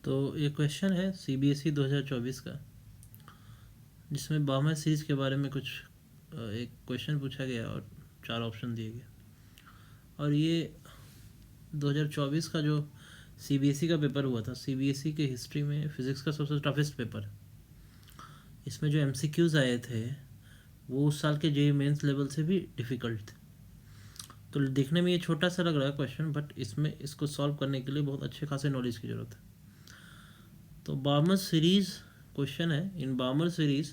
तो ये क्वेश्चन है CBSE 2024 का, जिसमें बामर सीरीज़ के बारे में कुछ एक क्वेश्चन पूछा गया और 4 ऑप्शन दिए गए। और ये 2024 का जो CBSE का पेपर हुआ था, CBSE के हिस्ट्री में फिज़िक्स का सबसे टफेस्ट पेपर। इसमें जो MCQs आए थे वो उस साल के JEE मेंस लेवल से भी डिफ़िकल्ट थे। तो देखने में ये छोटा सा लग रहा है क्वेश्चन, बट इसमें इसको सॉल्व करने के लिए बहुत अच्छे खासे नॉलेज की ज़रूरत है। तो बामर सीरीज़ क्वेश्चन है, in Balmer series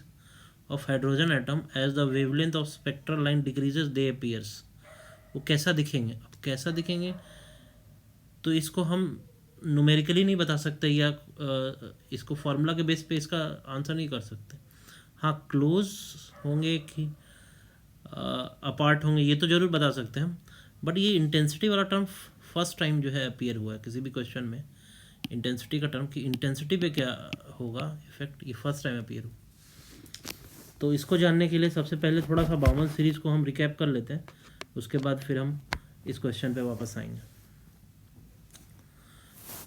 of hydrogen atom as the wavelength of spectral line decreases they appears. वो कैसा दिखेंगे? अब कैसा दिखेंगे तो इसको हम न्यूमेरिकली नहीं बता सकते या इसको फार्मूला के बेस पे इसका आंसर नहीं कर सकते। हाँ, क्लोज होंगे कि अपार्ट होंगे ये तो ज़रूर बता सकते हैं हम, बट ये इंटेंसिटी वाला टर्म फर्स्ट टाइम जो है अपीयर हुआ है किसी भी क्वेश्चन में। इंटेंसिटी का टर्म कि इंटेंसिटी पे क्या होगा इफेक्ट, ये फर्स्ट टाइम अपीयर हुआ। तो इसको जानने के लिए सबसे पहले थोड़ा सा बामर सीरीज़ को हम रिकैप कर लेते हैं, उसके बाद फिर हम इस क्वेश्चन पे वापस आएंगे।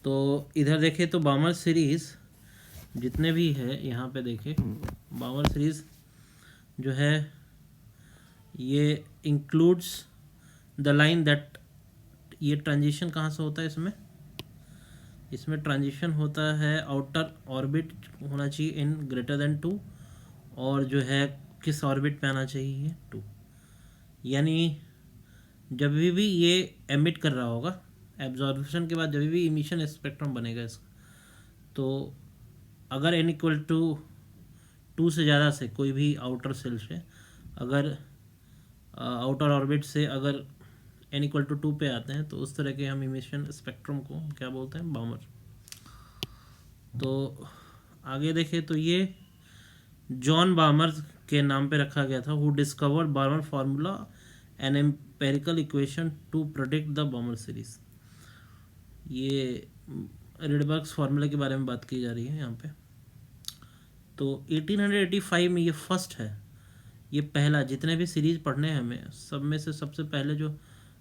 तो इधर देखें तो बामर सीरीज़ जितने भी है यहाँ पे देखें, बामर सीरीज़ जो है ये इंक्लूड्स द लाइन दैट, ये ट्रांजिशन कहाँ से होता है इसमें ट्रांजिशन होता है आउटर ऑर्बिट होना चाहिए इन ग्रेटर देन 2, और जो है किस ऑर्बिट पे आना चाहिए 2। यानी जब भी ये एमिट कर रहा होगा, एब्जॉर्प्शन के बाद जब भी इमिशन स्पेक्ट्रम बनेगा इसका, तो अगर n इक्वल टू 2 से ज़्यादा से कोई भी आउटर सेल से, अगर आउटर ऑर्बिट से अगर n इक्वल टू 2 पे आते हैं तो उस तरह के हम इमिशन स्पेक्ट्रम को क्या बोलते हैं? बामर। तो आगे देखें तो ये जॉन बामर के नाम पे रखा गया था, who discovered Balmer formula an empirical equation to predict the Balmer series. ये रिडबर्ग्स फार्मूला के बारे में बात की जा रही है यहाँ पे। तो 1885 में ये फर्स्ट है, ये पहला, जितने भी सीरीज़ पढ़ने हैं हमें सब में से सबसे पहले जो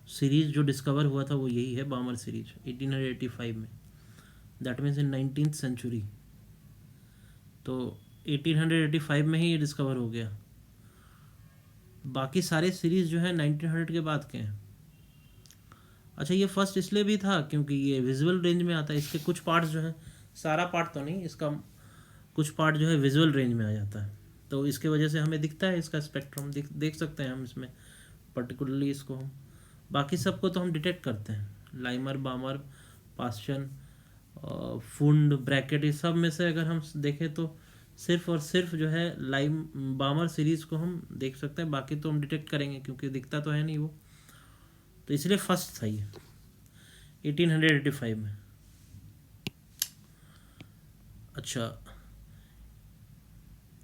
सीरीज़ जो डिस्कवर हुआ था वो यही है, बामर सीरीज 1885 में, that means in 19th century. तो 1885 में ही ये डिस्कवर हो गया। बाकी सारे सीरीज़ जो है 1900 के बाद के हैं। अच्छा, ये फर्स्ट इसलिए भी था क्योंकि ये विजुअल रेंज में आता है। इसके कुछ पार्ट्स जो है, सारा पार्ट तो नहीं, इसका कुछ पार्ट जो है विजुअल रेंज में आ जाता है, तो इसके वजह से हमें दिखता है इसका स्पेक्ट्रम, देख सकते हैं हम इसमें पर्टिकुलरली इसको हम। बाकी सबको तो हम डिटेक्ट करते हैं, लाइमर, बामर, पास्चन, फुंड, ब्रैकेट, ये सब में से अगर हम देखें तो सिर्फ और सिर्फ जो है बामर सीरीज़ को हम देख सकते हैं, बाकी तो हम डिटेक्ट करेंगे क्योंकि दिखता तो है नहीं वो। तो इसलिए फर्स्ट था ये 1885 में। अच्छा,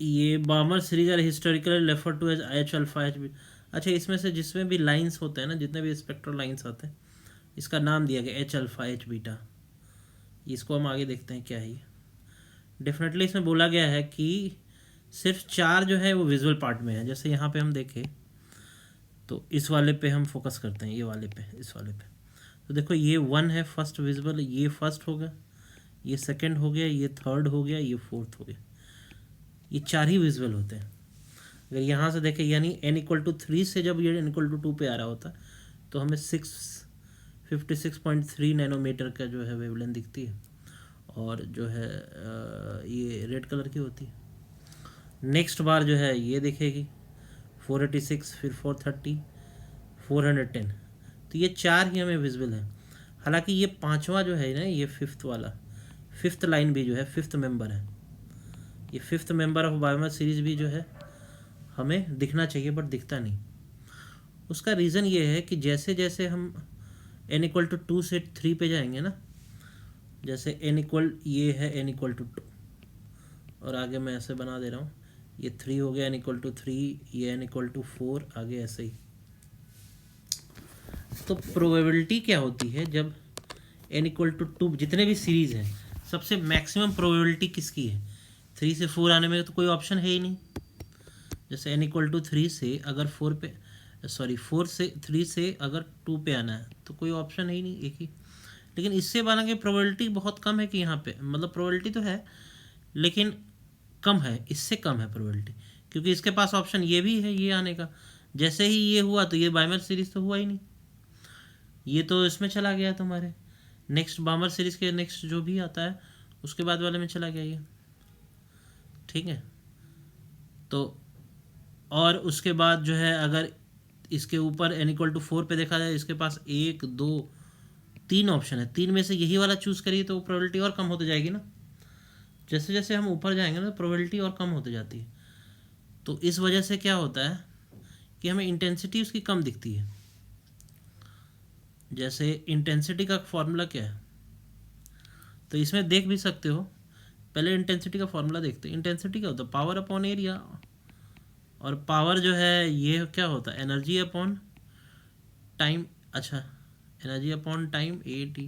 ये Balmer series are historically refer to as H alpha H beta. अच्छा, इसमें से जिसमें भी लाइंस होते हैं ना, जितने भी स्पेक्ट्रल लाइंस आते हैं, इसका नाम दिया गया H अल्फा H बीटा। इसको हम आगे देखते हैं क्या है ये। डेफिनेटली इसमें बोला गया है कि सिर्फ 4 जो है वो विजुअल पार्ट में है। जैसे यहाँ पे हम देखें तो इस वाले पे हम फोकस करते हैं, ये वाले पे, इस वाले पे। तो देखो ये 1 है फर्स्ट विजिबल, ये फर्स्ट हो गया, ये सेकंड हो गया, ये थर्ड हो गया, ये फोर्थ हो गया। ये 4 ही विजुअल होते हैं। अगर यहाँ से देखें, यानी n इक्वल टू 3 से जब ये n इक्वल टू 2 पे आ रहा होता तो हमें 656.3 नैनोमीटर का जो है वेवलेंथ दिखती है, और जो है ये रेड कलर की होती है। नेक्स्ट बार जो है ये देखेगी 486, फिर 430, 410। तो ये 4 ही हमें विजिबल है। हालांकि ये 5वां जो है ना, ये फिफ्थ वाला, फिफ्थ लाइन भी जो है फिफ्थ मेंबर है, ये फिफ्थ मेंबर ऑफ बामर सीरीज भी जो है हमें दिखना चाहिए बट दिखता नहीं। उसका रीज़न ये है कि जैसे जैसे हम n इक्वल टू 2 से 3 पे जाएंगे ना, जैसे n इक्वल, ये है n इक्वल टू 2, और आगे मैं ऐसे बना दे रहा हूँ, ये 3 हो गया n इक्वल टू 3, ये n इक्वल टू 4, आगे ऐसे ही। तो प्रोबेबिलिटी क्या होती है जब n इक्वल टू 2, जितने भी सीरीज़ हैं सबसे मैक्सिमम प्रोबेबिलिटी किसकी है? 3 से 4 आने में तो कोई ऑप्शन है ही नहीं। जैसे n इक्वल टू 3 से अगर 4 से 3 से अगर 2 पे आना है तो कोई ऑप्शन है ही नहीं, एक ही। लेकिन इससे बना कि प्रोबेबिलिटी बहुत कम है कि यहाँ पे, मतलब प्रोबेबिलिटी तो है लेकिन कम है, इससे कम है प्रोबेबिलिटी, क्योंकि इसके पास ऑप्शन ये भी है ये आने का। जैसे ही ये हुआ तो ये बाइमर सीरीज तो हुआ ही नहीं, ये तो इसमें चला गया तुम्हारे नेक्स्ट बाइमर सीरीज के नेक्स्ट जो भी आता है उसके बाद वाले में चला गया ये, ठीक है। तो और उसके बाद जो है अगर इसके ऊपर n=4 पे देखा जाए, इसके पास 1 2 3 ऑप्शन है, 3 में से यही वाला चूज़ करिए तो प्रोबेबिलिटी और कम होती जाएगी ना। जैसे जैसे हम ऊपर जाएंगे ना प्रोबेबिलिटी और कम होती जाती है। तो इस वजह से क्या होता है कि हमें इंटेंसिटी उसकी कम दिखती है। जैसे इंटेंसिटी का फॉर्मूला क्या है, तो इसमें देख भी सकते हो। पहले इंटेंसिटी का फॉर्मूला देखते हैं। इंटेंसिटी क्या होता है, पावर अपॉन एरिया, और पावर जो है ये क्या होता है, एनर्जी अपॉन टाइम। अच्छा, एनर्जी अपॉन टाइम AT।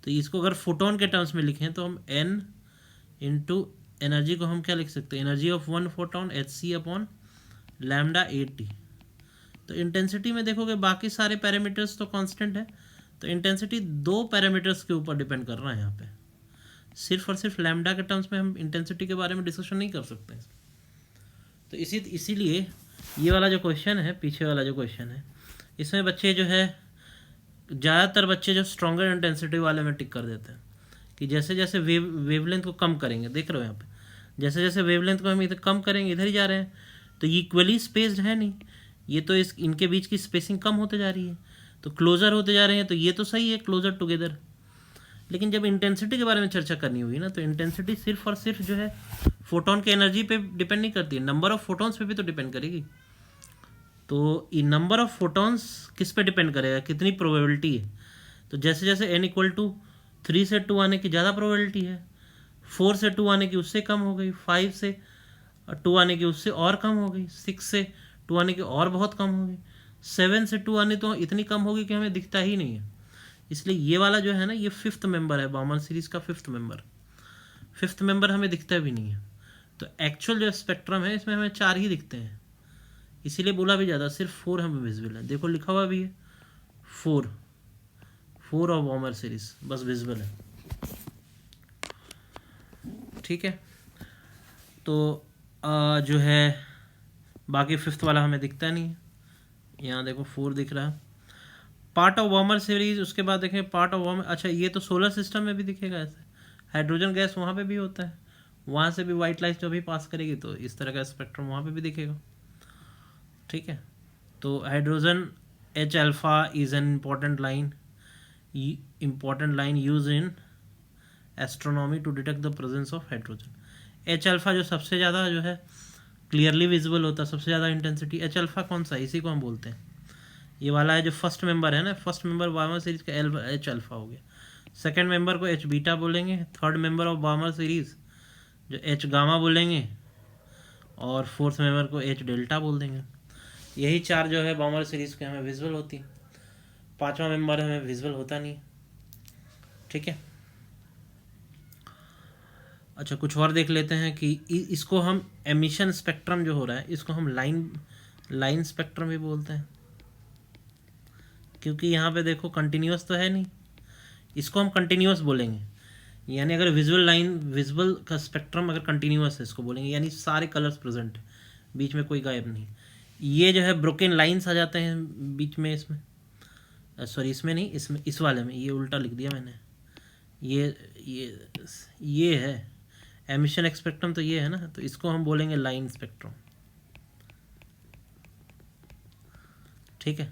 तो इसको अगर फोटोन के टर्म्स में लिखें तो हम n इंटू एनर्जी को हम क्या लिख सकते हैं, energy of 1 photon hc upon lambda AT। तो इंटेंसिटी में देखोगे बाकी सारे पैरामीटर्स तो कांस्टेंट है, तो इंटेंसिटी 2 पैरामीटर्स के ऊपर डिपेंड कर रहा है। यहाँ पे सिर्फ और सिर्फ लैम्डा के टर्म्स में हम इंटेंसिटी के बारे में डिस्कशन नहीं कर सकते। तो इसीलिए ये वाला जो क्वेश्चन है, पीछे वाला जो क्वेश्चन है, इसमें बच्चे जो है ज़्यादातर बच्चे जो स्ट्रॉन्गर इंटेंसिटी वाले में टिक कर देते हैं कि जैसे जैसे वेवलेंथ को कम करेंगे, देख रहे हो यहाँ पे, जैसे जैसे वेवलेंथ को हम इधर कम करेंगे इधर ही जा रहे हैं, तो ये इक्वली स्पेस्ड है नहीं, ये तो इनके बीच की स्पेसिंग कम होते जा रही है, तो क्लोजर होते जा रहे हैं, तो ये तो सही है क्लोजर टुगेदर। लेकिन जब इंटेंसिटी के बारे में चर्चा करनी हुई ना, तो इंटेंसिटी सिर्फ और सिर्फ जो है फोटोन के एनर्जी पे डिपेंड नहीं करती है, नंबर ऑफ फोटोन्स पे भी तो डिपेंड करेगी। तो ये नंबर ऑफ फोटोन्स किस पे डिपेंड करेगा, कितनी प्रोबेबिलिटी है। तो जैसे जैसे n=3 से 2 आने की ज़्यादा प्रोबेबिलिटी है, 4 से 2 आने की उससे कम हो गई, 5 से 2 आने की उससे और कम हो गई, 6 से 2 आने की और बहुत कम हो गई, 7 से 2 आने तो इतनी कम होगी कि हमें दिखता ही नहीं है। इसलिए ये वाला जो है ना, ये 5th मेंबर है बाउमन सीरीज का, 5th मेंबर हमें दिखता भी नहीं है। तो एक्चुअल जो स्पेक्ट्रम है इसमें हमें 4 ही दिखते हैं, इसीलिए बोला भी ज़्यादा, सिर्फ 4 हमें विजिबल है। देखो लिखा हुआ भी है 4 ऑफ बाउमन सीरीज बस विजिबल है, ठीक है। तो जो है बाकी 5th वाला हमें दिखता नहीं है। यहाँ देखो 4 दिख रहा है, पार्ट ऑफ वार्मर सीरीज। उसके बाद देखें पार्ट ऑफ वार्मर, अच्छा ये तो सोलर सिस्टम में भी दिखेगा ऐसे, हाइड्रोजन गैस वहाँ पे भी होता है, वहाँ से भी वाइट लाइट जो भी पास करेगी तो इस तरह का स्पेक्ट्रम वहाँ पे भी दिखेगा, ठीक है। तो hydrogen H-alpha is an important line use in astronomy to detect the presence of hydrogen. H-alpha जो सबसे ज़्यादा जो है क्लियरली विजिबल होता है, सबसे ज़्यादा इंटेंसिटी। H-alpha कौन सा है, इसी को हम बोलते हैं, ये वाला है जो फर्स्ट मेंबर है ना, फर्स्ट मेंबर वार्मर सीरीज का H-alpha हो गया। सेकंड मेंबर को H-beta बोलेंगे, third member of warmer series जो H-gamma बोलेंगे, और फोर्थ मेंबर को H-delta बोल देंगे। यही 4 जो है वार्मर सीरीज के हमें विजिबल होती है, 5वां मेंबर हमें विजिबल होता नहीं, ठीक है। अच्छा कुछ और देख लेते हैं कि इसको हम एमिशन स्पेक्ट्रम जो हो रहा है इसको हम लाइन स्पेक्ट्रम भी बोलते हैं, क्योंकि यहाँ पे देखो कंटिन्यूस तो है नहीं, इसको हम कंटिन्यूस बोलेंगे। यानी अगर विजुअल का स्पेक्ट्रम अगर कंटिन्यूस है इसको बोलेंगे, यानी सारे कलर्स प्रेजेंट है, बीच में कोई गायब नहीं। ये जो है ब्रोकन लाइन्स आ जाते हैं बीच में, इसमें सॉरी इसमें नहीं, इसमें इस वाले में, ये उल्टा लिख दिया मैंने, ये है एमिशन स्पेक्ट्रम, तो ये है ना, तो इसको हम बोलेंगे लाइन स्पेक्ट्रम, ठीक है।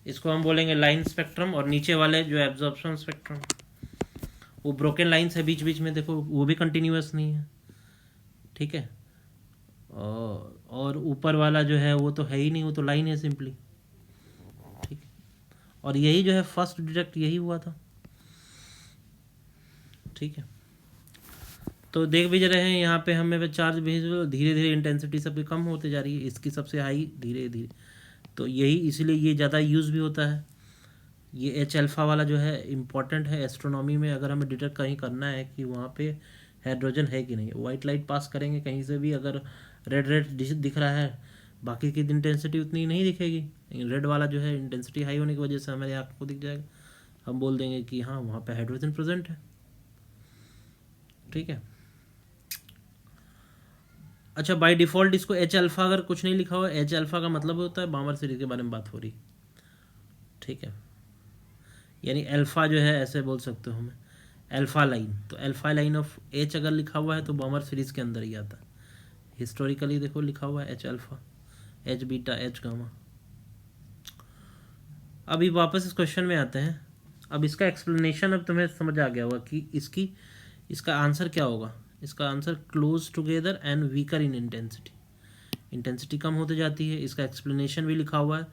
इसको हम बोलेंगे लाइन स्पेक्ट्रम। और नीचे वाले जो एब्जॉर्प्शन स्पेक्ट्रम वो ब्रोकन लाइन्स है बीच बीच में, देखो वो भी कंटिन्यूस नहीं है, ठीक है। और ऊपर वाला जो है वो तो है ही नहीं, वो तो लाइन है सिंपली, ठीक है। और यही जो है फर्स्ट डिटेक्ट यही हुआ था, ठीक है। तो देख भी रहे हैं यहाँ पे हमें चार्ज भेज, धीरे धीरे इंटेंसिटी सबकी कम होते जा रही है, इसकी सबसे हाई धीरे धीरे, तो यही इसलिए ये ज़्यादा यूज़ भी होता है। ये H-alpha वाला जो है इम्पॉर्टेंट है एस्ट्रोनॉमी में, अगर हमें डिटेक्ट कहीं करना है कि वहाँ पे हाइड्रोजन है कि नहीं। वाइट लाइट पास करेंगे कहीं से भी, अगर रेड दिख रहा है, बाकी की इंटेंसिटी उतनी नहीं दिखेगी, रेड वाला जो है इंटेंसिटी हाई होने की वजह से हमारे आँख को दिख जाएगा, हम बोल देंगे कि हाँ वहाँ पे हाइड्रोजन प्रेजेंट है। ठीक है। अच्छा, बाय डिफ़ॉल्ट इसको एच अल्फ़ा अगर कुछ नहीं लिखा हुआ, एच अल्फ़ा का मतलब होता है बामर सीरीज के बारे में बात हो रही। ठीक है, यानी अल्फ़ा जो है ऐसे बोल सकते हो हमें, अल्फ़ा लाइन, तो अल्फ़ा लाइन ऑफ एच अगर लिखा हुआ है तो बामर सीरीज के अंदर ही आता है। हिस्टोरिकली देखो लिखा हुआ है H alpha, H beta, H gamma. अभी वापस इस क्वेश्चन में आते हैं। अब इसका एक्सप्लेनेशन अब तुम्हें समझ आ गया होगा कि इसका आंसर क्या होगा। इसका answer close together and weaker in intensity, intensity कम होती जाती है। इसका एक्सप्लेनेशन भी लिखा हुआ है,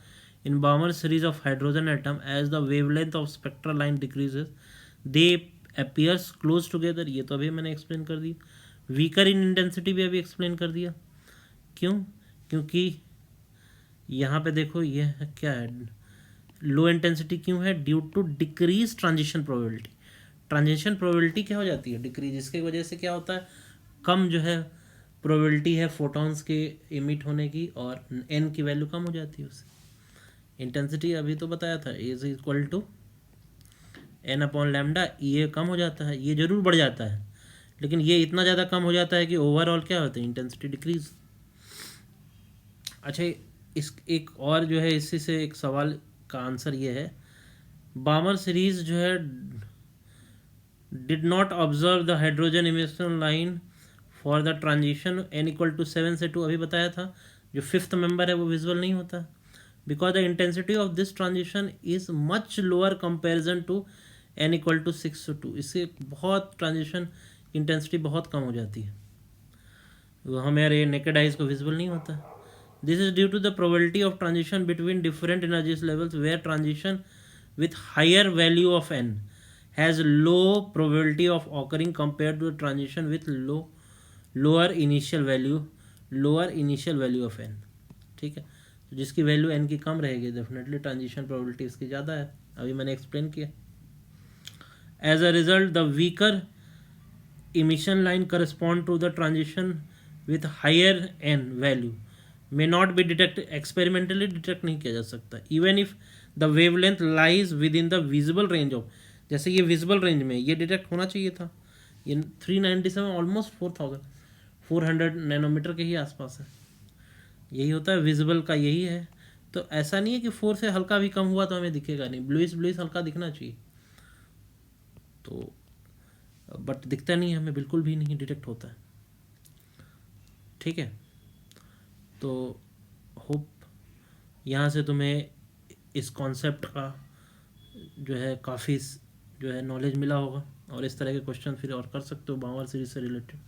in Balmer series of hydrogen atom as the wavelength of spectral line decreases they appears close together, ये तो अभी मैंने एक्सप्लेन कर दी। वीकर इन इंटेंसिटी भी अभी एक्सप्लेन कर दिया। क्यों? क्योंकि यहाँ पे देखो ये क्या है, लो इंटेंसिटी क्यों है, due to decrease transition probability. Transition probability क्या हो जाती है, डिक्रीज, इसके वजह से क्या होता है, कम जो है प्रोबेबिलिटी है फोटॉन्स के इमिट होने की, और एन की वैल्यू कम हो जाती है उससे। इंटेंसिटी अभी तो बताया था, is equal to n upon lambda, ये कम हो जाता है, ये जरूर बढ़ जाता है, लेकिन ये इतना ज़्यादा कम हो जाता है कि ओवरऑल क्या होता है, इंटेंसिटी डिक्रीज। अच्छा, इस एक और जो है इसी से एक सवाल का आंसर ये है, बामर सीरीज जो है did not observe the hydrogen emission line for the transition n equal to 7 से 2, अभी बताया था, जो फिफ्थ मेंबर है वो विजुअल नहीं होता, because the intensity of this transition is much lower comparison to n equal to 6 to 2, इससे बहुत ट्रांजिशन इंटेंसिटी बहुत कम हो जाती है, वो हमारे नेकेड आइज को विजिबल नहीं होता। This is due to the probability of transition between different energy levels, where transition with higher value of n has low probability of occurring compared to the transition with lower initial value of n। ठीक है, तो जिसकी value n की कम रहेगी definitely transition probability इसकी ज़्यादा है, अभी मैंने एक्सप्लेन किया। As a result the weaker emission line correspond to the transition with higher n value may not be detected, experimentally detect नहीं किया जा सकता, even if the wavelength lies within the visible range of, जैसे ये visible range में ये detect होना चाहिए था, ये 397 ऑलमोस्ट 400 नैनोमीटर के ही आसपास है, यही होता है विजिबल का, यही है। तो ऐसा नहीं है कि 4 से हल्का भी कम हुआ तो हमें दिखेगा नहीं, ब्लूइश हल्का दिखना चाहिए, तो बट दिखता नहीं है हमें, बिल्कुल भी नहीं डिटेक्ट होता है। ठीक है, तो होप यहाँ से तुम्हें इस कॉन्सेप्ट का जो है काफ़ी जो है नॉलेज मिला होगा, और इस तरह के क्वेश्चन फिर और कर सकते हो बामर सीरीज से रिलेटेड।